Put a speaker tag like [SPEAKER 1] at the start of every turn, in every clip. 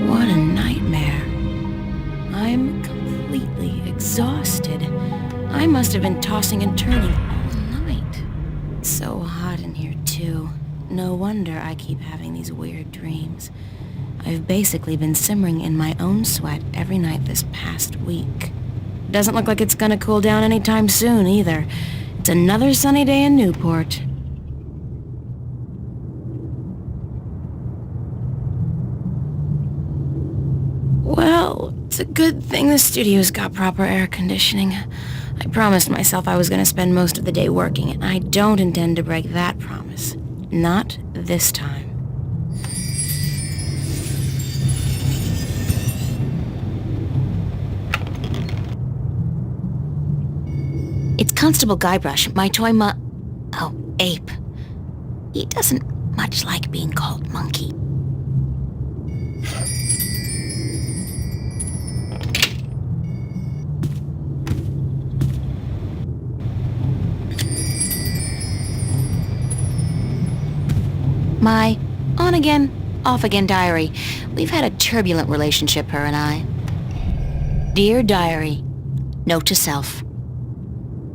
[SPEAKER 1] What a nightmare. I'm completely exhausted. I must have been tossing and turning all night. It's so hot in here, too. No wonder I keep having these weird dreams. I've basically been simmering in my own sweat every night this past week. Doesn't look like it's gonna cool down anytime soon, either. It's another sunny day in Newport. Well, it's a good thing the studio's got proper air conditioning. I promised myself I was going to spend most of the day working, and I don't intend to break that promise. Not this time. It's Constable Guybrush, my toy ape. He doesn't much like being called monkey. My on-again, off-again diary. We've had a turbulent relationship, her and I. Dear Diary, note to self.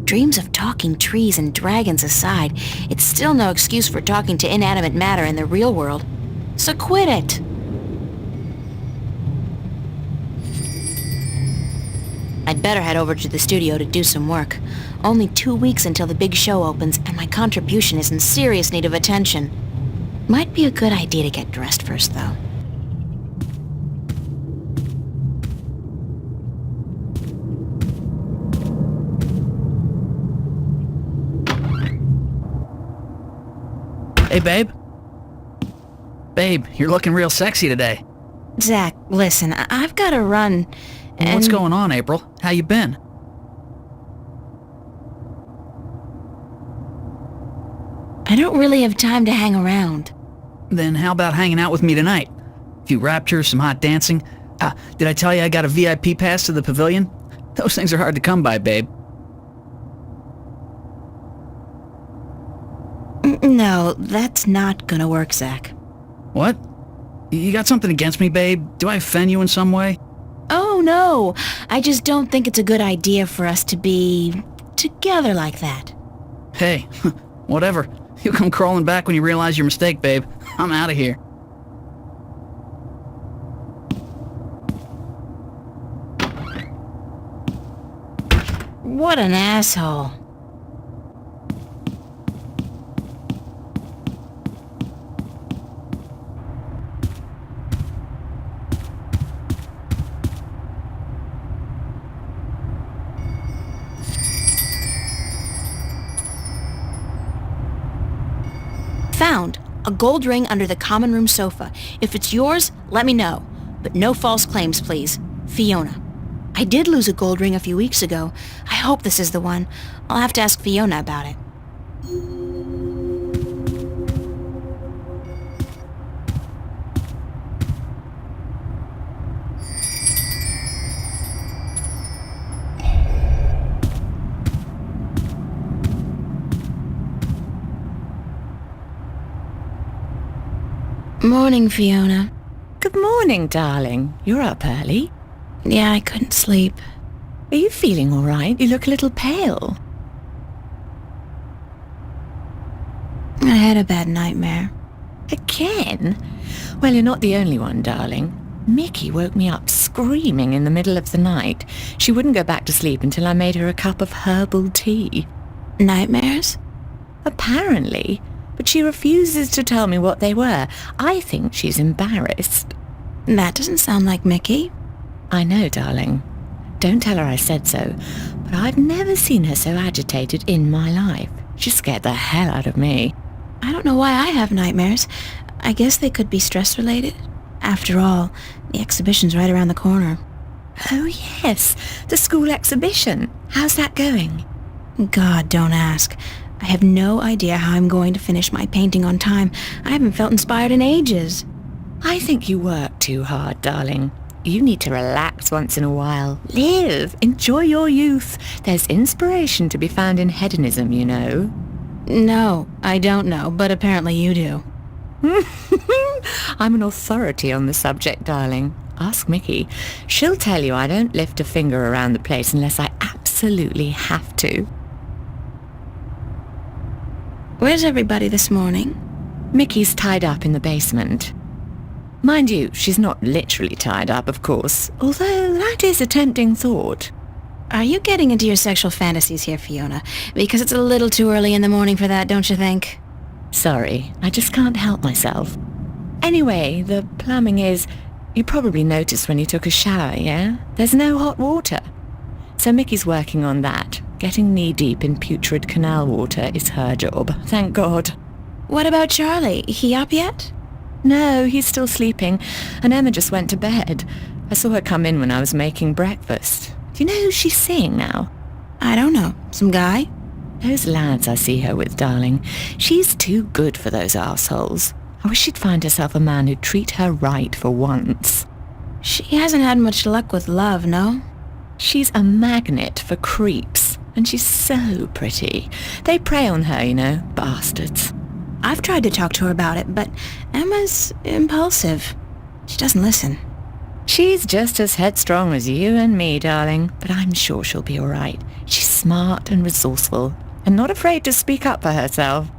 [SPEAKER 1] Dreams of talking trees and dragons aside, it's still no excuse for talking to inanimate matter in the real world. So quit it! I'd better head over to the studio to do some work. Only 2 weeks until the big show opens, and my contribution is in serious need of attention. Might be a good idea to get dressed first, though.
[SPEAKER 2] Hey, babe. Babe, you're looking real sexy today.
[SPEAKER 1] Zach, listen, I've got to run, and...
[SPEAKER 2] What's going on, April? How you been?
[SPEAKER 1] I don't really have time to hang around.
[SPEAKER 2] Then how about hanging out with me tonight? A few raptures, some hot dancing. Did I tell you I got a VIP pass to the pavilion? Those things are hard to come by, babe.
[SPEAKER 1] No, that's not gonna work, Zach.
[SPEAKER 2] What? You got something against me, babe? Do I offend you in some way?
[SPEAKER 1] Oh, no. I just don't think it's a good idea for us to be together like that.
[SPEAKER 2] Hey, whatever. You'll come crawling back when you realize your mistake, babe. I'm out of here.
[SPEAKER 1] What an asshole. Found a gold ring under the common room sofa. If it's yours, let me know. But no false claims, please. Fiona. I did lose a gold ring a few weeks ago. I hope this is the one. I'll have to ask Fiona about it. Morning, Fiona.
[SPEAKER 3] Good morning, darling. You're up early.
[SPEAKER 1] Yeah, I couldn't sleep.
[SPEAKER 3] Are you feeling all right? You look a little pale.
[SPEAKER 1] I had a bad nightmare.
[SPEAKER 3] Again? Well, you're not the only one, darling. Mickey woke me up screaming in the middle of the night. She wouldn't go back to sleep until I made her a cup of herbal tea.
[SPEAKER 1] Nightmares?
[SPEAKER 3] Apparently. But she refuses to tell me what they were. I think she's embarrassed.
[SPEAKER 1] That doesn't sound like Mickey.
[SPEAKER 3] I know, darling. Don't tell her I said so. But I've never seen her so agitated in my life. She scared the hell out of me.
[SPEAKER 1] I don't know why I have nightmares. I guess they could be stress-related. After all, the exhibition's right around the corner.
[SPEAKER 3] Oh, yes. The school exhibition. How's that going?
[SPEAKER 1] God, don't ask. I have no idea how I'm going to finish my painting on time. I haven't felt inspired in ages.
[SPEAKER 3] I think you work too hard, darling. You need to relax once in a while. Live. Enjoy your youth. There's inspiration to be found in hedonism, you know.
[SPEAKER 1] No, I don't know, but apparently you do.
[SPEAKER 3] I'm an authority on the subject, darling. Ask Mickey. She'll tell you I don't lift a finger around the place unless I absolutely have to.
[SPEAKER 1] Where's everybody this morning?
[SPEAKER 3] Mickey's tied up in the basement. Mind you, she's not literally tied up, of course, although that is a tempting thought.
[SPEAKER 1] Are you getting into your sexual fantasies here, Fiona? Because it's a little too early in the morning for that, don't you think?
[SPEAKER 3] Sorry, I just can't help myself. Anyway, the plumbing is... You probably noticed when you took a shower, yeah? There's no hot water. So Mickey's working on that. Getting knee-deep in putrid canal water is her job, thank God.
[SPEAKER 1] What about Charlie? He up yet?
[SPEAKER 3] No, he's still sleeping, and Emma just went to bed. I saw her come in when I was making breakfast. Do you know who she's seeing now?
[SPEAKER 1] I don't know. Some guy?
[SPEAKER 3] Those lads I see her with, darling. She's too good for those arseholes. I wish she'd find herself a man who'd treat her right for once.
[SPEAKER 1] She hasn't had much luck with love, no?
[SPEAKER 3] She's a magnet for creeps, and she's so pretty. They prey on her, you know, bastards.
[SPEAKER 1] I've tried to talk to her about it, but Emma's impulsive. She doesn't listen.
[SPEAKER 3] She's just as headstrong as you and me, darling, but I'm sure she'll be all right. She's smart and resourceful, and not afraid to speak up for herself.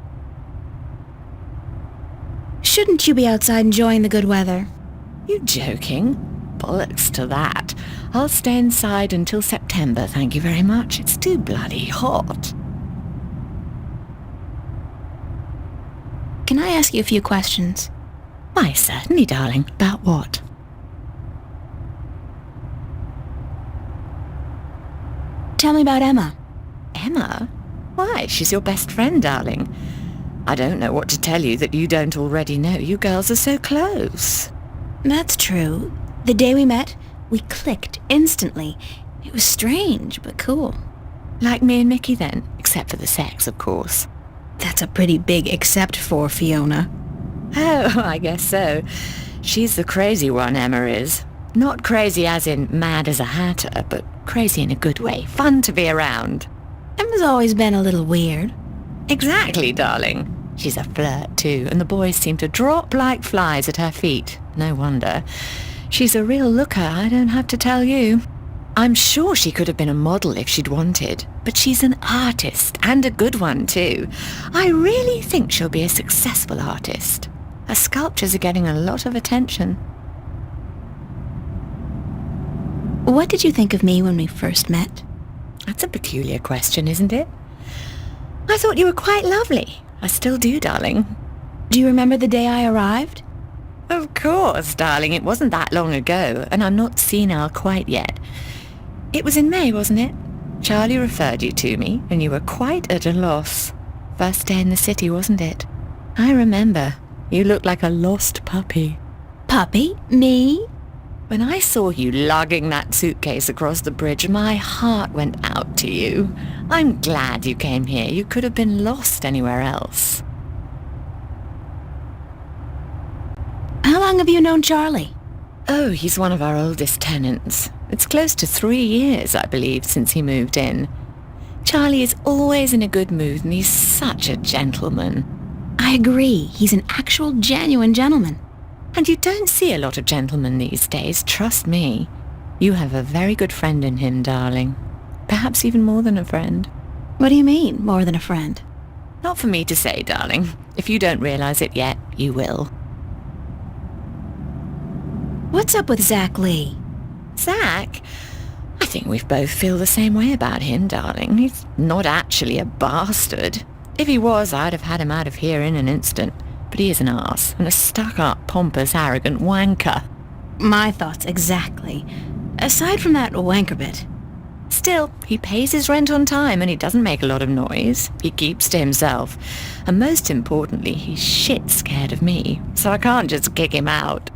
[SPEAKER 1] Shouldn't you be outside enjoying the good weather?
[SPEAKER 3] You joking? Bollocks to that. I'll stay inside until September, thank you very much. It's too bloody hot.
[SPEAKER 1] Can I ask you a few questions?
[SPEAKER 3] Why, certainly, darling. About what?
[SPEAKER 1] Tell me about Emma.
[SPEAKER 3] Emma? Why, she's your best friend, darling. I don't know what to tell you that you don't already know. You girls are so close.
[SPEAKER 1] That's true. The day we met, we clicked instantly. It was strange, but cool.
[SPEAKER 3] Like me and Mickey then, except for the sex, of course.
[SPEAKER 1] That's a pretty big except for, Fiona.
[SPEAKER 3] Oh, I guess so. She's the crazy one, Emma is. Not crazy as in mad as a hatter, but crazy in a good way. Fun to be around.
[SPEAKER 1] Emma's always been a little weird.
[SPEAKER 3] Exactly, darling. She's a flirt, too, and the boys seem to drop like flies at her feet. No wonder. She's a real looker, I don't have to tell you. I'm sure she could have been a model if she'd wanted, but she's an artist, and a good one, too. I really think she'll be a successful artist. Her sculptures are getting a lot of attention.
[SPEAKER 1] What did you think of me when we first met?
[SPEAKER 3] That's a peculiar question, isn't it? I thought you were quite lovely. I still do, darling.
[SPEAKER 1] Do you remember the day I arrived?
[SPEAKER 3] Of course, darling. It wasn't that long ago, and I'm not senile quite yet. It was in May, wasn't it? Charlie referred you to me, and you were quite at a loss. First day in the city, wasn't it? I remember. You looked like a lost puppy.
[SPEAKER 1] Puppy? Me?
[SPEAKER 3] When I saw you lugging that suitcase across the bridge, my heart went out to you. I'm glad you came here. You could have been lost anywhere else.
[SPEAKER 1] How long have you known Charlie?
[SPEAKER 3] Oh, he's one of our oldest tenants. It's close to 3 years, I believe, since he moved in. Charlie is always in a good mood, and he's such a gentleman.
[SPEAKER 1] I agree. He's an actual genuine gentleman.
[SPEAKER 3] And you don't see a lot of gentlemen these days, trust me. You have a very good friend in him, darling. Perhaps even more than a friend.
[SPEAKER 1] What do you mean, more than a friend?
[SPEAKER 3] Not for me to say, darling. If you don't realize it yet, you will.
[SPEAKER 1] What's up with Zach Lee?
[SPEAKER 3] Zach? I think we both feel the same way about him, darling. He's not actually a bastard. If he was, I'd have had him out of here in an instant. But he is an arse, and a stuck-up, pompous, arrogant wanker.
[SPEAKER 1] My thoughts exactly. Aside from that wanker bit.
[SPEAKER 3] Still, he pays his rent on time, and he doesn't make a lot of noise. He keeps to himself. And most importantly, he's shit scared of me, so I can't just kick him out.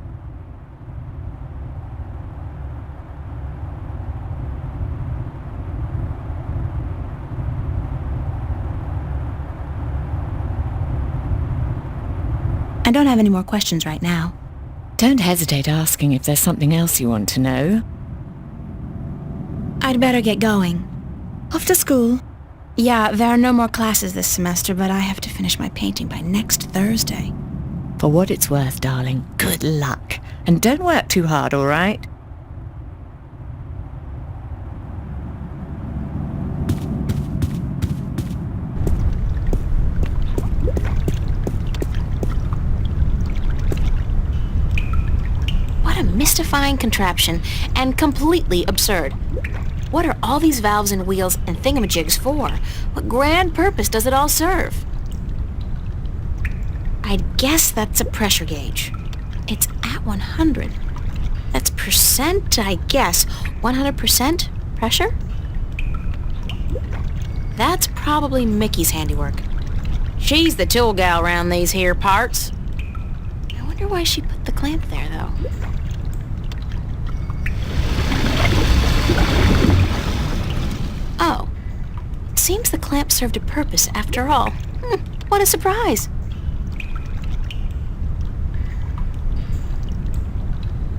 [SPEAKER 1] I don't have any more questions right now.
[SPEAKER 3] Don't hesitate asking if there's something else you want to know.
[SPEAKER 1] I'd better get going.
[SPEAKER 3] Off to school.
[SPEAKER 1] Yeah, there are no more classes this semester, but I have to finish my painting by next Thursday.
[SPEAKER 3] For what it's worth, darling, good luck. And don't work too hard, all right?
[SPEAKER 1] What a mystifying contraption, and completely absurd. What are all these valves and wheels and thingamajigs for? What grand purpose does it all serve? I'd guess that's a pressure gauge. It's at 100. That's percent, I guess. 100% pressure? That's probably Mickey's handiwork. She's the tool gal around these here parts. I wonder why she put the clamp there, though. Oh. It seems the clamp served a purpose after all. What a surprise.